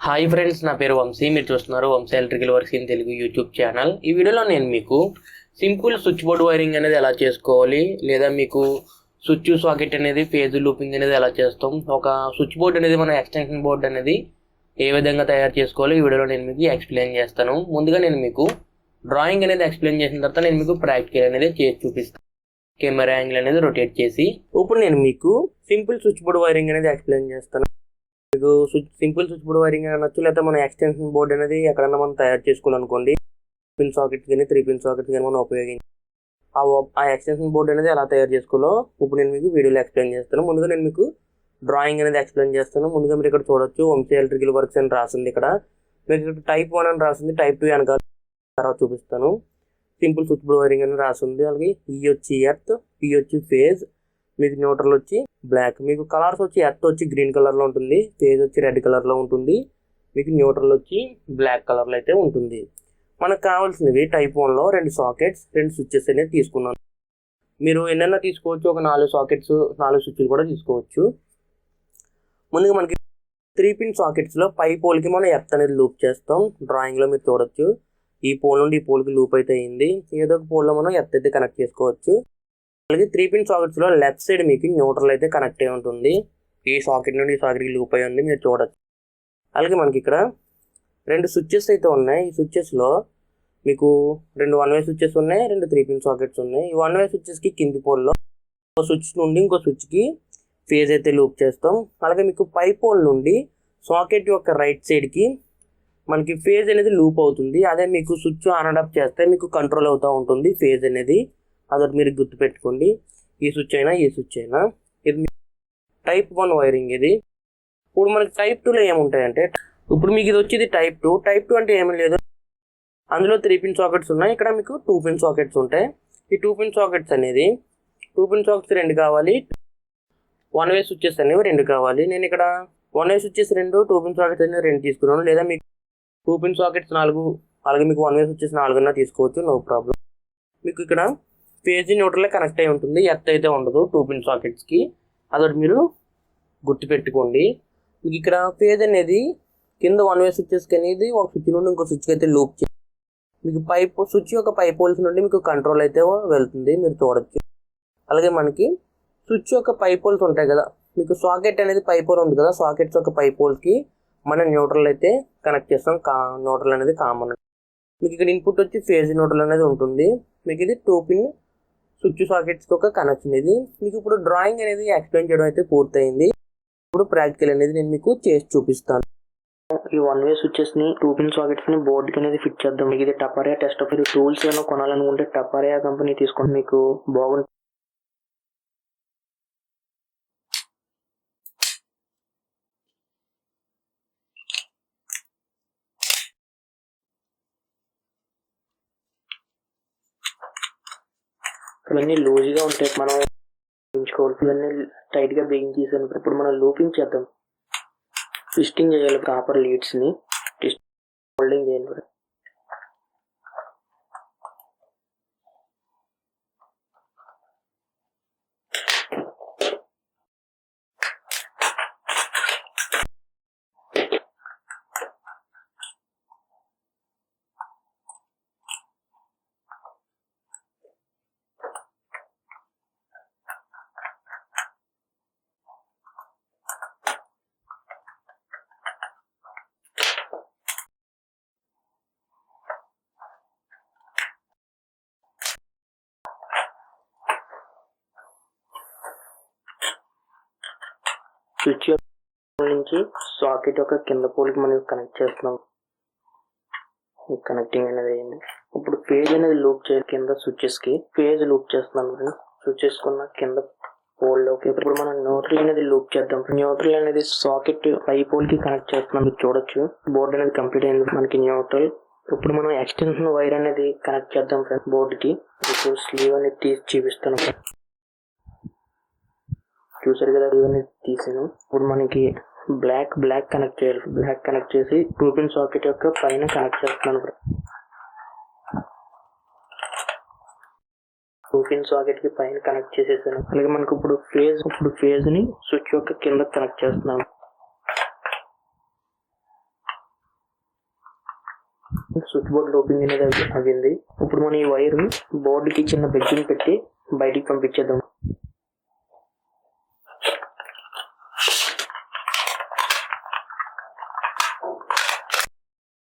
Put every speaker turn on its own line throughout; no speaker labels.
Hi friends, నా పేరు వంశీ. మీరు చూస్తున్నారు Vamsi electrical works in Telugu YouTube channel. ఈ వీడియోలో నేను మీకు సింపుల్ స్విచ్ బోర్డ్ వైరింగ్ అనేది ఎలా చేసుకోవాలి, లేదా మీకు స్విచ్ సాకెట్ అనేది ఫేజ్ లూపింగ్ అనేది ఎలా చేస్తాం, ఒక స్విచ్ బోర్డ్ అనేది మన ఎక్స్టెన్షన్ బోర్డ్ అనేది ఏ విధంగా తయారు చేసుకోవాలి ఈ వీడియోలో నేను మీకు ఎక్స్ప్లెయిన్ చేస్తాను. ముందుగా నేను మీకు డ్రాయింగ్ అనేది ఎక్స్ప్లెయిన్ చేసిన తర్వాత నేను మీకు ప్రాక్టికల్ అనేది చేసి చూపిస్తాను. కెమెరా యాంగిల్ అనేది రొటేట్ చేసి ఇప్పుడు నేను మీకు సింపుల్ స్విచ్ బోర్డ్ వైరింగ్ అనేది ఎక్స్ప్లెయిన్ చేస్తాను. మీకు సింపుల్ స్విచ్ బోర్డ్ వైరింగ్ అనొచ్చు, లేదా మన ఎక్స్టెన్షన్ బోర్డ్ అనేది ఎక్కడన్నా మనం తయారు చేసుకోవాలనుకోండి. పిన్ సాకెట్స్ కానీ 3 పిన్ సాకెట్స్ కానీ మనం ఉపయోగించి ఆ ఎక్స్టెన్షన్ బోర్డ్ అనేది ఎలా తయారు చేసుకోవాలో ఇప్పుడు నేను మీకు వీడియోలో ఎక్స్ప్లెయిన్ చేస్తాను. ముందుగా నేను మీకు డ్రాయింగ్ అనేది ఎక్స్ప్లెయిన్ చేస్తాను. ముందుగా మీరు ఇక్కడ చూడొచ్చు వంశీ ఎలక్ట్రికల్ వర్క్స్ అని రాసింది. ఇక్కడ మీకు ఇక్కడ టైప్ 1 అని రాసింది, టైప్ 2 వెనకాల తర్వాత చూపిస్తాను. సింపుల్ స్విచ్ బోర్డ్ వైరింగ్ అని రాసింది. అలాగే ఈ వచ్చి ఎర్త్, పి వచ్చి ఫేజ్, మీకు న్యూట్రల్ వచ్చి బ్లాక్. మీకు కలర్స్ వచ్చి ఎర్త్ వచ్చి గ్రీన్ కలర్లో ఉంటుంది, ఫేజ్ వచ్చి రెడ్ కలర్లో ఉంటుంది, మీకు న్యూట్రల్ వచ్చి బ్లాక్ కలర్లో అయితే ఉంటుంది. మనకు కావాల్సినవి టైప్ 1లో 2 సాకెట్స్, 2 స్విచ్చెస్ అనేది తీసుకున్నాను. మీరు ఎన్నైనా తీసుకోవచ్చు, ఒక 4 సాకెట్స్ 4 స్విచ్లు కూడా తీసుకోవచ్చు. ముందుగా మనకి 3 పిన్ సాకెట్స్లో పై పోల్కి మనం ఎర్త్ అనేది లూప్ చేస్తాం. డ్రాయింగ్లో మీరు చూడొచ్చు, ఈ పోల్ నుండి ఈ పోల్కి లూప్ అయితే అయింది. ఏదో ఒక పోల్లో మనం ఎర్త్ అయితే కనెక్ట్ చేసుకోవచ్చు. అలాగే 3 పిన్ సాకెట్స్లో లెఫ్ట్ సైడ్ మీకు న్యూట్రల్ అయితే కనెక్ట్ అయి ఉంటుంది. ఈ సాకెట్ నుండి ఈ సాకెట్కి లూప్ అయి ఉంది, మీరు చూడొచ్చు. అలాగే మనకి ఇక్కడ 2 స్విచ్చెస్ అయితే ఉన్నాయి. ఈ స్విచ్చెస్లో మీకు 2 1 వే స్విచ్చెస్ ఉన్నాయి, 2 3 పిన్ సాకెట్స్ ఉన్నాయి. ఈ 1 వే స్విచ్చెస్కి కింది పోల్లో ఒక స్విచ్ నుండి ఇంకో స్విచ్కి ఫేజ్ అయితే లూప్ చేస్తాం. అలాగే మీకు పై పోల్ నుండి సాకెట్ యొక్క రైట్ సైడ్కి మనకి ఫేజ్ అనేది లూప్ అవుతుంది. అదే మీకు స్విచ్ ఆన్ అండ్ ఆఫ్ చేస్తే మీకు కంట్రోల్ అవుతూ ఉంటుంది ఫేజ్ అనేది. అదొకటి మీరు గుర్తుపెట్టుకోండి. ఈ స్విచ్ అయినా ఈ స్విచ్ అయినా ఇది టైప్ 1 వైరింగ్. ఇది ఇప్పుడు మనకి టైప్ 2లో ఏముంటాయంటే, ఇప్పుడు మీకు ఇది వచ్చేది టైప్ 2. టైప్ 2 అంటే ఏమీ లేదు, అందులో 3 పిన్ సాకెట్స్ ఉన్నాయి. ఇక్కడ మీకు 2 పిన్ సాకెట్స్ ఉంటాయి. ఈ 2 పిన్ సాకెట్స్ అనేది 2 పిన్ సాకెట్స్ 2 కావాలి, 1 వే స్విచ్చెస్ అనేవి 2 కావాలి. నేను ఇక్కడ 1 వే స్విచ్చెస్ 2, 2 పిన్ సాకెట్స్ అనేవి 2 తీసుకున్నాను. లేదా మీకు 2 పిన్ సాకెట్స్ 4, అలాగే మీకు 1 వే స్విచ్చెస్ 4 తీసుకోవచ్చు, నో ప్రాబ్లం. మీకు ఇక్కడ ఫేజ్ న్యూట్రల్ కనెక్ట్ అయి ఉంటుంది, ఎర్త్ అయితే ఉండదు 2 పిన్ సాకెట్స్కి. అదొకటి మీరు గుర్తుపెట్టుకోండి. మీకు ఇక్కడ ఫేజ్ అనేది కింద 1 వే స్విచ్చెస్కి అనేది ఒక స్విచ్ నుండి ఇంకో స్విచ్కి అయితే లూప్ చేసి మీకు స్విచ్ యొక్క పై పోల్స్ నుండి మీకు కంట్రోల్ అయితే వెళ్తుంది, మీరు చూడొచ్చు. అలాగే మనకి స్విచ్ యొక్క పై పోల్స్ ఉంటాయి కదా, మీకు సాకెట్ అనేది పై పోల్ ఉంది కదా, సాకెట్స్ యొక్క పై పోల్కి మనం న్యూట్రల్ అయితే కనెక్ట్ చేస్తాం. న్యూట్రల్ అనేది కామన్. మీకు ఇక్కడ ఇన్పుట్ వచ్చి ఫేజ్ న్యూట్రల్ అనేది ఉంటుంది. మీకు ఇది 2 పిన్ స్విచ్ సాకెట్స్కి ఒక కనెక్షన్. ఇది మీకు ఇప్పుడు డ్రాయింగ్ అనేది ఎక్స్ప్లెయిన్ చేయడం అయితే పూర్తయింది. ఇప్పుడు ప్రాక్టికల్ అనేది నేను మీకు చేసి చూపిస్తాను. ఈ 1 వే స్విచ్చెస్ని 2 పిన్ సాకెట్స్ని బోర్డుకి అనేది ఫిట్ చేద్దాం. మీకు ఇది టపారియా టెస్ట్ ఆఫ్ టూల్స్ ఏమైనా కొనాలనుకుంటే టపారియా కంపెనీ తీసుకోండి, మీకు బాగుంటుంది. ఇవన్నీ లూజ్గా ఉంటాయి, మనం ఉంచుకోవాలి. ఇవన్నీ టైట్గా బిగించేసాను. ఇప్పుడు మనం లూపింగ్ చేద్దాం. ట్విస్టింగ్ చేయాలి కాపర్ లీడ్స్ని, హోల్డింగ్ చేయాలి. స్విచ్ నుంచి సాకెట్ యొక్క కింద పోల్కి మనం కనెక్ట్ చేస్తున్నాం. కనెక్టింగ్ అనేది అయింది. ఇప్పుడు ఫేజ్ అనేది లూప్ చేయాలి. కింద స్విచ్చెస్కి ఫేజ్ లూప్ చేస్తున్నాను. స్విచ్చెస్ కున్న కింద పోల్లోకి ఇప్పుడు మనం న్యూట్రల్ అనేది లూప్ చేద్దాం. న్యూట్రల్ అనేది సాకెట్ పై పోల్కి కనెక్ట్ చేస్తున్నాం, మీరు చూడొచ్చు. బోర్డ్ అనేది కంప్లీట్ అయింది మనకి న్యూట్రల్. ఇప్పుడు మనం ఎక్స్టెన్షన్ వైర్ అనేది కనెక్ట్ చేద్దాం ఫ్రెండ్స్ బోర్డుకి. ఇప్పుడు స్లీవ్ అనేది తీసి చూపిస్తాను. చూసారు కదా, ఇవన్నీ తీసాను. ఇప్పుడు మనకి బ్లాక్ కనెక్ట్ చేయాలి. బ్లాక్ కనెక్ట్ చేసి 2 పిన్ సాకెట్ యొక్క పైన కనెక్ట్ చేస్తున్నాను. 2 పిన్ సాకెట్ కి పైన కనెక్ట్ చేసేసాను. అలాగే మనకు ఇప్పుడు ఫేజ్ ని స్విచ్ యొక్క కింద కనెక్ట్ చేస్తున్నాను. స్విచ్ బోర్డ్ లోపింగ్ అనేది అయింది. ఇప్పుడు మనం ఈ వైర్ బోర్డుకి చిన్న బెడ్జింగ్ పెట్టి బయటికి పంపించేద్దాం.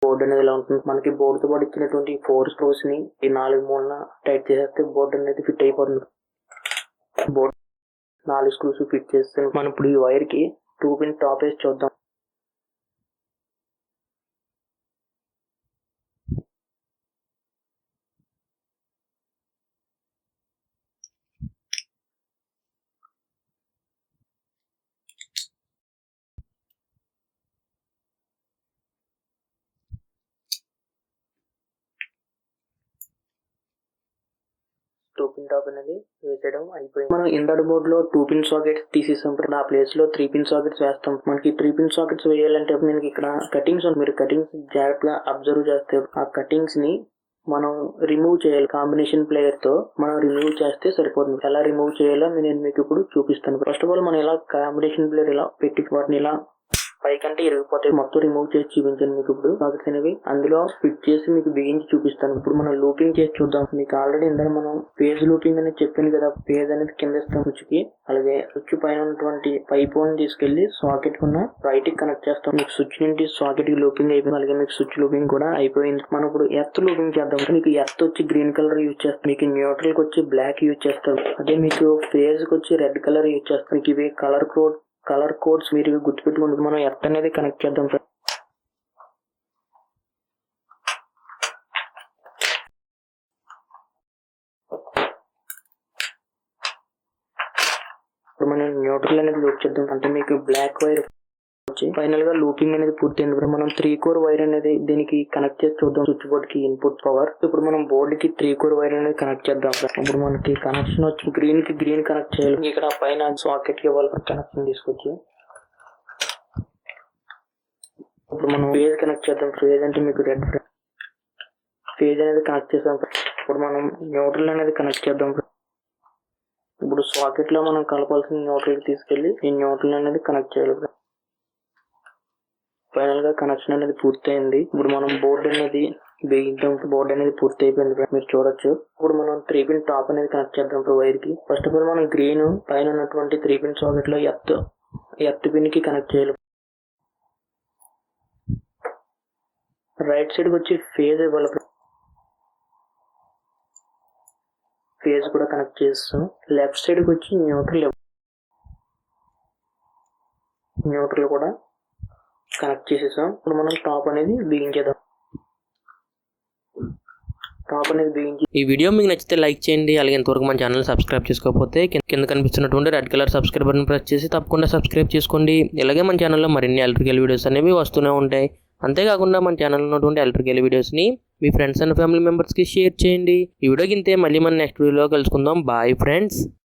బోర్డు అనేది ఇలా ఉంటుంది. మనకి బోర్డుతో పాటు ఇచ్చినటువంటి 4 స్క్రూస్ ని ఈ 4 మూలన టైట్ చేసేస్తే బోర్డు అనేది ఫిట్ అయిపోతుంది. బోర్డు 4 స్క్రూస్ ఫిట్ చేస్తే మనం ఇప్పుడు ఈ వైర్ కి 2 పిన్ టాప్ వేసి చూద్దాం. టూ పిన్ టాప్ అనేది వేసేయడం అయిపోయింది. మనం ఇందటి బోర్డు లో 2 పిన్ సాకెట్స్ తీసేసాం. ఆ ప్లేస్ లో 3 పిన్ సాకెట్స్ వేస్తాం. మనకి 3 పిన్ సాకెట్స్ వేయాలంటే మనకి ఇక్కడ కటింగ్స్ మీరు కటింగ్స్ జాగ్రత్తగా అబ్జర్వ్ చేస్తే ఆ కటింగ్స్ ని మనం రిమూవ్ చేయాలి. కాంబినేషన్ ప్లేయర్ తో మనం రిమూవ్ చేస్తే సరిపోతుంది. ఎలా రిమూవ్ చేయాలో నేను మీకు ఇప్పుడు చూపిస్తాను. ఫస్ట్ ఆఫ్ ఆల్ మనం ఇలా కాంబినేషన్ ప్లేయర్ ఇలా పెట్టి వాటిని ఇలా పైకంటే ఇరిగిపోతే మొత్తం రిమూవ్ చేసి చూపించాను మీకు. ఇప్పుడు సాకెట్స్ అనేవి అందులో ఫిట్ చేసి మీకు బిగించి చూపిస్తాను. ఇప్పుడు మనం లూపింగ్ చేసి చూద్దాం. మీకు ఆల్రెడీ ఇందులో మనం పేజ్ లూపింగ్ అనేది చెప్పాను కదా. పేజ్ అనేది కింద ఇస్తాం స్విచ్ కి. అలాగే స్విచ్ పైన ఉన్నటువంటి పైప్ తీసుకెళ్లి సాకెట్ ఉన్న రైట్ కి కనెక్ట్ చేస్తాం. మీకు స్విచ్ నుండి సాకెట్ కి లూపింగ్ అయిపోయింది. అలాగే మీకు స్విచ్ లూపింగ్ కూడా అయిపోయింది. మనం ఇప్పుడు ఎర్త్ లూపింగ్ చేద్దాం. మీకు ఎర్త్ వచ్చి గ్రీన్ కలర్ యూజ్ చేస్తాం. మీకు న్యూట్రల్ కి వచ్చి బ్లాక్ యూజ్ చేస్తారు. అదే మీకు పేజ్ కి వచ్చి రెడ్ కలర్ యూజ్ చేస్తాం. మీకు ఇవి కలర్ కోడ్స్ మీరు గుర్తుపెట్టుకుంటే మనం ఎర్త్ అనేది కనెక్ట్ చేద్దాం. ఇప్పుడు మనం న్యూట్రల్ అనేది లూప్ చేద్దాం. అంటే మీకు బ్లాక్ వైర్ వచ్చి ఫైనల్ గా లూపింగ్ అనేది పూర్తయింది. ఇప్పుడు మనం 3 కోర్ వైర్ అనేది దీనికి కనెక్ట్ చేసి చూద్దాం. స్విచ్ బోర్డ్ కి ఇన్పుట్ పవర్. ఇప్పుడు మనం బోర్డు కి 3 కోర్ వైర్ అనేది కనెక్ట్ చేద్దాం. ఇప్పుడు మనకి కనెక్షన్ వచ్చి గ్రీన్ కి గ్రీన్ కనెక్ట్ చేయాలి. ఇక్కడ పైన సాకెట్ కి ఇవ్వాలి కనెక్షన్ తీసుకొచ్చి. ఇప్పుడు మనం ఫేజ్ కనెక్ట్ చేద్దాం. ఫేజ్ అంటే మీకు రెడ్ ఫేజ్ అనేది కనెక్ట్ చేద్దాం. ఇప్పుడు మనం న్యూట్రల్ అనేది కనెక్ట్ చేద్దాం. ఇప్పుడు సాకెట్ లో మనం కలపాల్సిన న్యూట్రల్ తీసుకెళ్లి ఈ న్యూట్రల్ అనేది కనెక్ట్ చేయాలి. ఫైనల్ గా కనెక్షన్ అనేది పూర్తయింది. ఇప్పుడు మనం బోర్డు అనేది బిగించాం. బోర్డు అనేది పూర్తి అయిపోయింది మీరు చూడొచ్చు. ఇప్పుడు మనం 3 పిన్ టాప్ అనేది కనెక్ట్ చేద్దాం వైర్ కి. ఫస్ట్ ఆఫ్ ఆల్ మనం గ్రీన్ పైన ఉన్నటువంటి 3 పిన్ సాకెట్ లో ఎర్త్ పిన్ కి కనెక్ట్ చేయాలి. రైట్ సైడ్ వచ్చి ఫేజ్ ఇవ్వాలి. ఫేజ్ కూడా కనెక్ట్ చేస్తాం. లెఫ్ట్ సైడ్ వచ్చి న్యూట్రల్ కూడా కనెక్ట్ చేసేసాం. ఇప్పుడు మనం టాప్ అనేది బిగించేద్దాం. టాప్ అనేది బిగించి ఈ వీడియో మీకు నచ్చితే లైక్ చేయండి. అలాగే ఇంతవరకు మన ఛానల్ సబ్స్క్రైబ్ చేసుకోకపోతే కింద కనిపిస్తున్నటువంటి red colour subscribe button press చేసి తప్పకుండా సబ్స్క్రైబ్ చేసుకోండి. ఇలాగే మన ఛానల్లో మరిన్ని ఎలక్ట్రికల్ వీడియోస్ అనేవి వస్తూనే ఉంటాయి. అంతేకాకుండా మన ఛానల్లో ఉన్నటువంటి ఎలక్ట్రికల్ వీడియోస్ని మీ ఫ్రెండ్స్ అండ్ ఫ్యామిలీ మెంబర్స్కి షేర్ చేయండి. ఈ వీడియోకి ఇంతే. మళ్ళీ మన నెక్స్ట్ వీడియోలో కలుసుకుందాం. Bye friends.